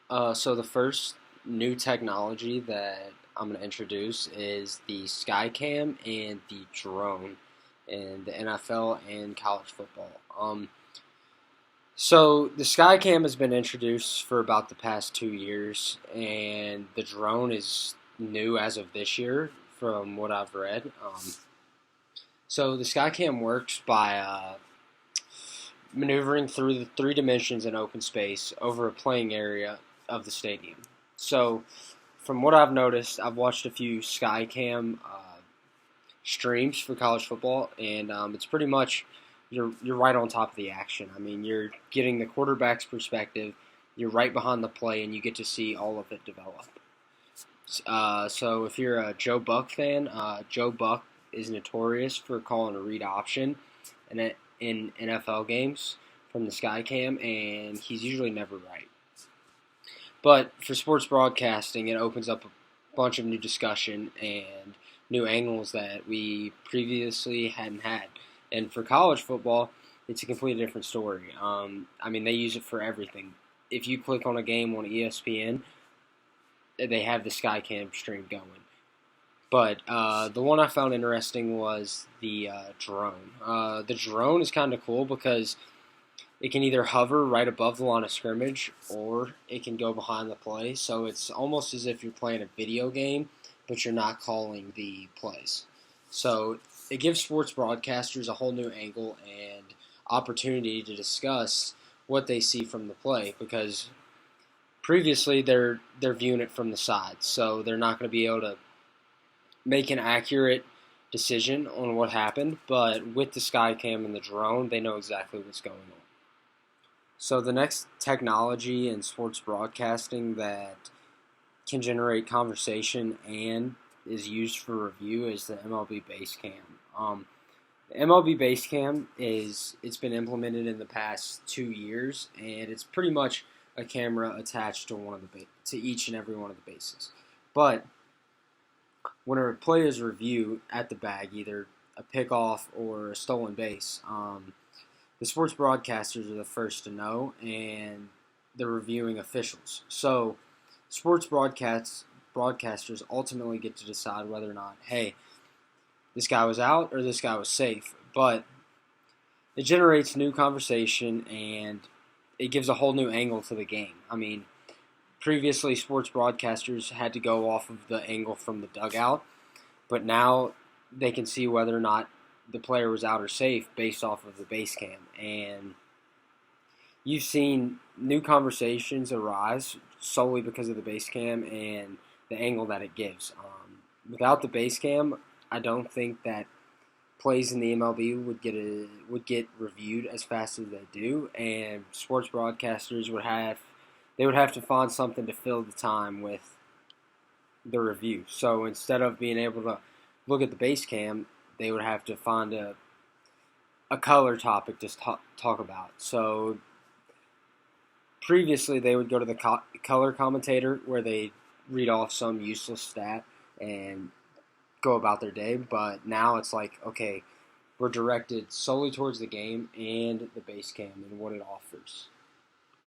So the first new technology that I'm going to introduce is the Skycam and the drone in the NFL and college football. So the Skycam has been introduced for about the past 2 years, and the drone is new as of this year, from what I've read. So the Skycam works by maneuvering through the three dimensions in open space over a playing area of the stadium. So, from what I've noticed, I've watched a few Skycam streams for college football, and it's pretty much you're right on top of the action. I mean, you're getting the quarterback's perspective. You're right behind the play, and you get to see all of it develop. So, if you're a Joe Buck fan, Joe Buck is notorious for calling a read option, in NFL games from the Skycam, and he's usually never right. But for sports broadcasting, it opens up a bunch of new discussion and new angles that we previously hadn't had. And for college football, it's a completely different story. I mean, they use it for everything. If you click on a game on ESPN, they have the Skycam stream going. But the one I found interesting was the drone. The drone is kind of cool because it can either hover right above the line of scrimmage or it can go behind the play. So it's almost as if you're playing a video game, but you're not calling the plays. So it gives sports broadcasters a whole new angle and opportunity to discuss what they see from the play because previously they're viewing it from the side, so they're not going to be able to make an accurate decision on what happened. But with the Skycam and the drone, they know exactly what's going on. So the next technology in sports broadcasting that can generate conversation and is used for review is the MLB Basecam. The MLB Basecam it's been implemented in the past 2 years, and it's pretty much a camera attached to to each and every one of the bases. But when a play is reviewed at the bag, either a pickoff or a stolen base, the sports broadcasters are the first to know, and the reviewing officials. So, sports broadcasters ultimately get to decide whether or not, hey, this guy was out or this guy was safe. But it generates new conversation and it gives a whole new angle to the game. I mean, previously sports broadcasters had to go off of the angle from the dugout, but now they can see whether or not the player was out or safe based off of the base cam. And you've seen new conversations arise solely because of the base cam and the angle that it gives. Without the base cam, I don't think that plays in the MLB would get reviewed as fast as they do, and sports broadcasters would have to find something to fill the time with the review. So instead of being able to look at the base cam, they would have to find a color topic to talk about. So previously, they would go to the color commentator where they read off some useless stat and go about their day. But now it's like, okay, we're directed solely towards the game and the base cam and what it offers.